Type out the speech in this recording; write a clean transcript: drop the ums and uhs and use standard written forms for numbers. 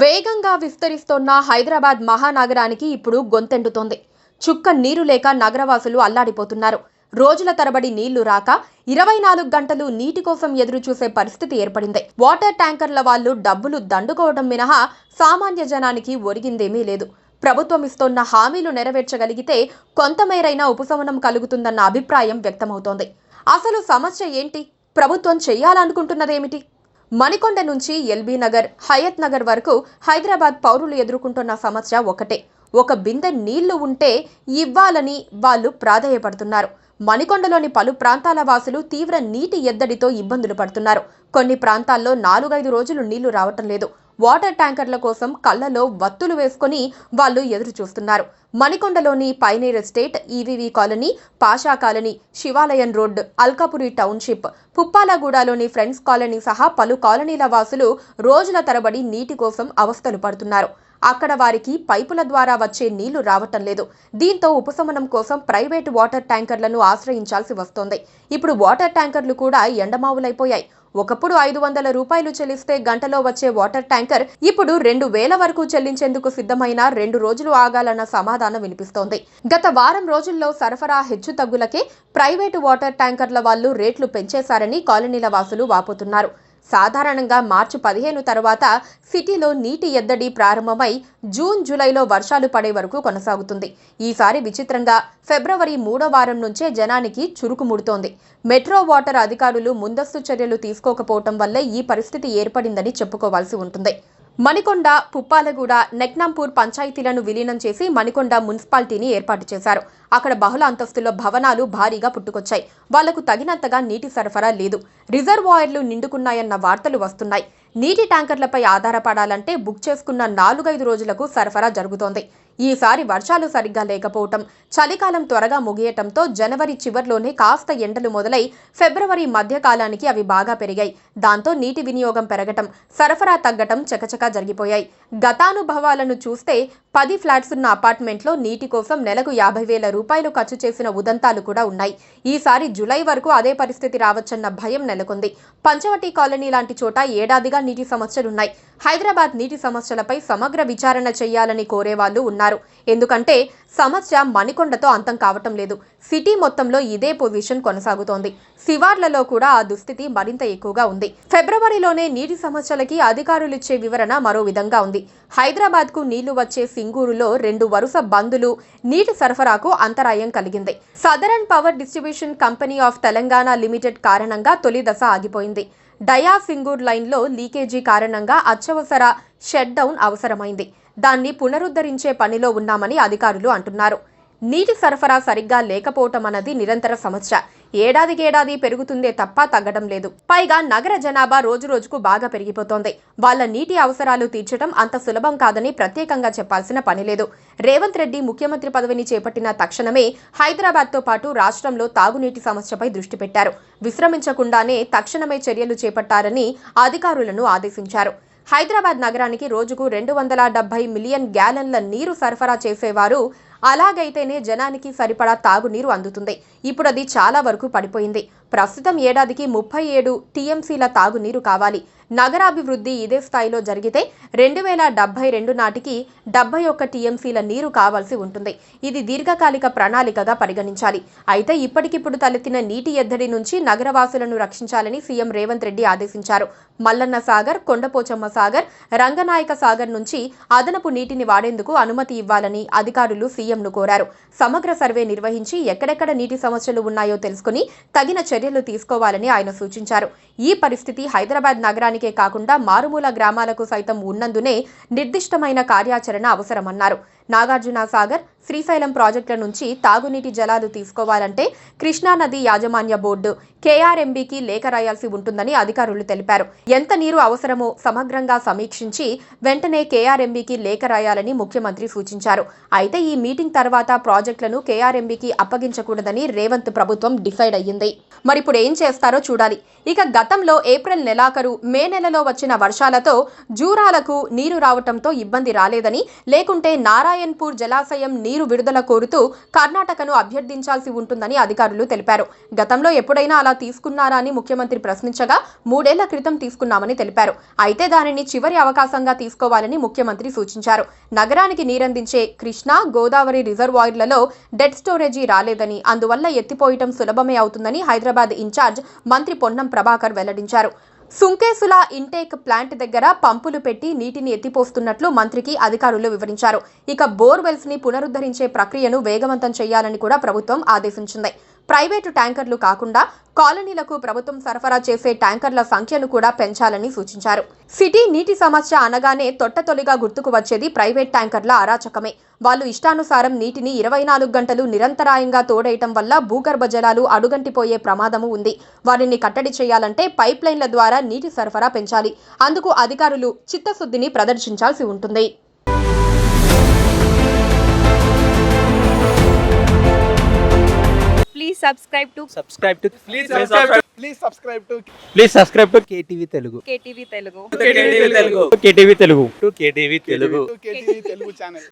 వేగంగా విస్తరిస్తోన్న హైదరాబాద్ మహానగరానికి ఇప్పుడు గొంతెండుతోంది. చుక్క నీరు లేక నగరవాసులు అల్లాడిపోతున్నారు. రోజుల తరబడి నీళ్లు రాక 24 గంటలు నీటి కోసం ఎదురు చూసే పరిస్థితి ఏర్పడింది. వాటర్ ట్యాంకర్ల వాళ్ళు డబ్బులు దండుకోవడం మినహా సామాన్య జనానికి ఒరిగిందేమీ లేదు. ప్రభుత్వం ఇస్తోన్న హామీలు నెరవేర్చగలిగితే కొంతమేరైనా ఉపశమనం కలుగుతుందన్న అభిప్రాయం వ్యక్తమవుతోంది. అసలు సమస్య ఏంటి? ప్రభుత్వం చేయాలనుకుంటున్నదేమిటి? మణికొండ నుంచి ఎల్బీ నగర్, హయత్ నగర్ వరకు హైదరాబాద్ పౌరులు ఎదుర్కొంటున్న సమస్య ఒకటే. ఒక బిందె నీళ్లు ఉంటే ఇవ్వాలని వాళ్ళు ప్రాధేయపడుతున్నారు. మణికొండలోని పలు ప్రాంతాల వాసులు తీవ్ర నీటి ఎద్దడితో ఇబ్బందులు పడుతున్నారు. కొన్ని ప్రాంతాల్లో 4-5 రోజులు నీళ్లు రావటం లేదు. వాటర్ ట్యాంకర్ల కోసం కళ్లలో వత్తులు వేసుకుని వాళ్ళు ఎదురు చూస్తున్నారు. మణికొండలోని pioneer estate, EVV colony, Pasha colony, Shivalayam road, Alkapuri township, పుప్పాలగూడలోని ఫ్రెండ్స్ కాలనీ సహా పలు కాలనీల వాసులు రోజుల తరబడి నీటి కోసం అవస్థలు పడుతున్నారు. అక్కడ వారికి పైపుల ద్వారా వచ్చే నీళ్లు రావటం లేదు. దీంతో ఉపశమనం కోసం ప్రైవేటు వాటర్ ట్యాంకర్లను ఆశ్రయించాల్సి వస్తోంది. ఇప్పుడు వాటర్ ట్యాంకర్లు కూడా ఎండమావులైపోయాయి. ఒకప్పుడు 500 రూపాయలు చెల్లిస్తే గంటలో వచ్చే వాటర్ ట్యాంకర్ ఇప్పుడు 2000 వరకు చెల్లించేందుకు సిద్ధమైన 2 రోజులు ఆగాలన్న సమాధానం వినిపిస్తోంది. గత వారం రోజుల్లో సరఫరా హెచ్చుతగ్గులకే ప్రైవేటు వాటర్ ట్యాంకర్ల వాళ్ళు రేట్లు పెంచేశారని కాలనీల వాసులు వాపోతున్నారు. సాధారణంగా మార్చి 15 తర్వాత సిటీలో నీటి ఎద్దడి ప్రారంభమై జూన్, జూలైలో వర్షాలు పడే వరకు కొనసాగుతుంది. ఈసారి విచిత్రంగా ఫిబ్రవరి 3వ వారం నుంచే జనానికి చురుకుముడుతోంది. మెట్రో వాటర్ అధికారులు ముందస్తు చర్యలు తీసుకోకపోవటం వల్లే ఈ పరిస్థితి ఏర్పడిందని చెప్పుకోవాల్సి ఉంటుంది. మణికొండ, పుప్పాలగూడ, నెక్నాంపూర్ పంచాయతీలను విలీనం చేసి మణికొండ మున్సిపాలిటీని ఏర్పాటు చేశారు. అక్కడ బహుళ అంతస్తుల భవనాలు భారీగా పుట్టుకొచ్చాయి. వాళ్లకు తగినంతగా నీటి సరఫరా లేదు. రిజర్వాయర్లు నిండుకున్నాయన్న వార్తలు వస్తున్నాయి. నీటి ట్యాంకర్లపై ఆధారపడాలంటే బుక్ చేసుకున్న 4-5 రోజులకు సరఫరా జరుగుతోంది. ఈసారి వర్షాలు సరిగ్గా లేకపోవటం, చలికాలం త్వరగా ముగియటంతో జనవరి చివర్లోనే కాస్త ఎండలు మొదలై ఫిబ్రవరి మధ్యకాలానికి అవి బాగా పెరిగాయి. దాంతో నీటి వినియోగం పెరగటం, సరఫరా తగ్గటం చకచకా జరిగిపోయాయి. గతానుభవాలను చూస్తే 10 ఫ్లాట్స్ ఉన్న అపార్ట్మెంట్లో నీటి కోసం నెలకు 50,000 రూపాయలు ఖర్చు చేసిన ఉదంతాలు కూడా ఉన్నాయి. ఈసారి జూలై వరకు అదే పరిస్థితి రావచ్చన్న భయం నెలకొంది. పంచవటి కాలనీ లాంటి చోట ఏడాదిగా నీటి సమస్యలున్నాయి. హైదరాబాద్ నీటి సమస్యలపై సమగ్ర విచారణ చేయాలని కోరేవాళ్లు ఉన్నారు. ఎందుకంటే సమస్య మణికొండతో అంతం కావటం లేదు. సిటీ మొత్తంలో ఇదే పొజిషన్ కొనసాగుతోంది. శివార్లలో కూడా ఆ దుస్థితి మరింత ఎక్కువగా ఉంది. ఫిబ్రవరిలోనే నీటి సమస్యలకి అధికారులిచ్చే వివరణ మరో విధంగా ఉంది. హైదరాబాద్కు నీళ్లు వచ్చే సింగూరులో 2 వరుస బందులు నీటి సరఫరాకు అంతరాయం కలిగింది. Southern power distribution company of Telangana limited కారణంగా తొలి దశ ఆగిపోయింది. డయా సింగూర్ లైన్లో లీకేజీ కారణంగా అత్యవసర షట్ డౌన్ అవసరమైంది. దాన్ని పునరుద్ధరించే పనిలో ఉన్నామని అధికారులు అంటున్నారు. నీటి సరఫరా సరిగ్గా లేకపోవటం అన్నది నిరంతర సమస్య. ఏడాదికేడాది పెరుగుతుందే తప్ప తగ్గడం లేదు. పైగా నగర జనాభా రోజురోజుకు బాగా పెరిగిపోతోంది. వాళ్ళ నీటి అవసరాలు తీర్చడం అంత సులభం కాదని ప్రత్యేకంగా చెప్పాల్సిన పని లేదు. రేవంత్ రెడ్డి ముఖ్యమంత్రి పదవిని చేపట్టిన తక్షణమే హైదరాబాద్తో పాటు రాష్ట్రంలో తాగునీటి సమస్యపై దృష్టి పెట్టారు. విశ్రమించకుండానే తక్షణమే చర్యలు చేపట్టారని అధికారులను ఆదేశించారు. హైదరాబాద్ నగరానికి రోజుకు 270 మిలియన్ గ్యాలన్ల నీరు సరఫరా చేసేవారు. అలాగైతేనే జనానికి సరిపడా తాగునీరు అందుతుంది. ఇప్పుడు అది చాలా వరకు పడిపోయింది. ప్రస్తుతం ఏడాదికి 37 టీఎంసీల తాగునీరు కావాలి. నగరాభివృద్ధి ఇదే స్థాయిలో జరిగితే 2072 నాటికి 71 టీఎంసీల నీరు కావాల్సి ఉంటుంది. ఇది దీర్ఘకాలిక ప్రణాళికగా పరిగణించాలి. అయితే ఇప్పటికిప్పుడు తలెత్తిన నీటి ఎద్దడి నుంచి నగరవాసులను రక్షించాలని సీఎం రేవంత్ రెడ్డి ఆదేశించారు. మల్లన్న సాగర్, కొండపోచమ్మ సాగర్, రంగనాయక సాగర్ నుంచి అదనపు నీటిని వాడేందుకు అనుమతి ఇవ్వాలని అధికారులు సీఎంను కోరారు. సమగ్ర సర్వే నిర్వహించి ఎక్కడెక్కడ నీటి సమస్యలు ఉన్నాయో తెలుసుకుని తగిన చర్యలు తీసుకోవాలని ఆయన సూచించారు. ఈ పరిస్థితి హైదరాబాద్ నగరానికే కాకుండా మారుమూల గ్రామాలకు సైతం ఉన్నందునే నిర్దిష్టమైన కార్యాచరణ అవసరమన్నారు. నాగార్జున సాగర్, శ్రీశైలం ప్రాజెక్టుల నుంచి తాగునీటి జలాలు తీసుకోవాలంటే కృష్ణానది యాజమాన్య బోర్డు కేఆర్ఎంబీకి లేఖ రాయాల్సి ఉంటుందని అధికారులు తెలిపారు. ఎంత నీరు అవసరమో సమగ్రంగా సమీక్షించి వెంటనే కేఆర్ఎంబీకి లేఖ రాయాలని ముఖ్యమంత్రి సూచించారు. అయితే ఈ మీటింగ్ తర్వాత ప్రాజెక్టులను కేఆర్ఎంబీకి అప్పగించకూడదని రేవంత్ ప్రభుత్వం డిసైడ్ అయ్యింది. మరిప్పుడు ఏం చేస్తారో చూడాలి. ఇక గతంలో ఏప్రిల్ నెలాఖరు, మే నెలలో వచ్చిన వర్షాలతో జూరాలకు నీరు రావటంతో ఇబ్బంది రాలేదని, లేకుంటే నారాయణ నారాయణపూర్ జలాశయం నీరు విడుదల కోరుతూ కర్ణాటకను అభ్యర్థించాల్సి ఉంటుందని అధికారులు తెలిపారు. గతంలో ఎప్పుడైనా అలా తీసుకున్నారా అని ముఖ్యమంత్రి ప్రశ్నించగా 3 ఏళ్ల క్రితం తీసుకున్నామని తెలిపారు. అయితే దానిని చివరి అవకాశంగా తీసుకోవాలని ముఖ్యమంత్రి సూచించారు. నగరానికి నీరందించే కృష్ణా, గోదావరి రిజర్వాయర్లలో డెడ్ స్టోరేజీ రాలేదని, అందువల్ల ఎత్తిపోయటం సులభమే అవుతుందని హైదరాబాద్ ఇన్ఛార్జ్ మంత్రి పొన్నం ప్రభాకర్ వెల్లడించారు. సుంకేసుల ఇంటేక్ ప్లాంట్ దగ్గర పంపులు పెట్టి నీటిని ఎత్తిపోస్తున్నట్లు మంత్రికి అధికారులు వివరించారు. ఇక బోర్వెల్స్ ని పునరుద్ధరించే ప్రక్రియను వేగవంతం చేయాలని కూడా ప్రభుత్వం ఆదేశించింది. ప్రైవేటు ట్యాంకర్లు కాకుండా కాలనీలకు ప్రభుత్వం సరఫరా చేసే ట్యాంకర్ల సంఖ్యను కూడా పెంచాలని సూచించారు. సిటీ నీటి సమస్య అనగానే తొట్టతొలిగా గుర్తుకు వచ్చేది ప్రైవేట్ ట్యాంకర్ల అరాచకమే. వాళ్ళు ఇష్టానుసారం నీటిని 24 గంటలు నిరంతరాయంగా తోడేయటం వల్ల భూగర్భ జలాలు అడుగంటిపోయే ప్రమాదము ఉంది. వారిని కట్టడి చేయాలంటే పైప్ లైన్ల ద్వారా నీటి సరఫరా పెంచాలి. అందుకు అధికారులు చిత్తశుద్ధిని ప్రదర్శించాల్సి ఉంటుంది. Please subscribe to KTV Telugu. KTV Telugu. KTV Telugu. KTV Telugu channel.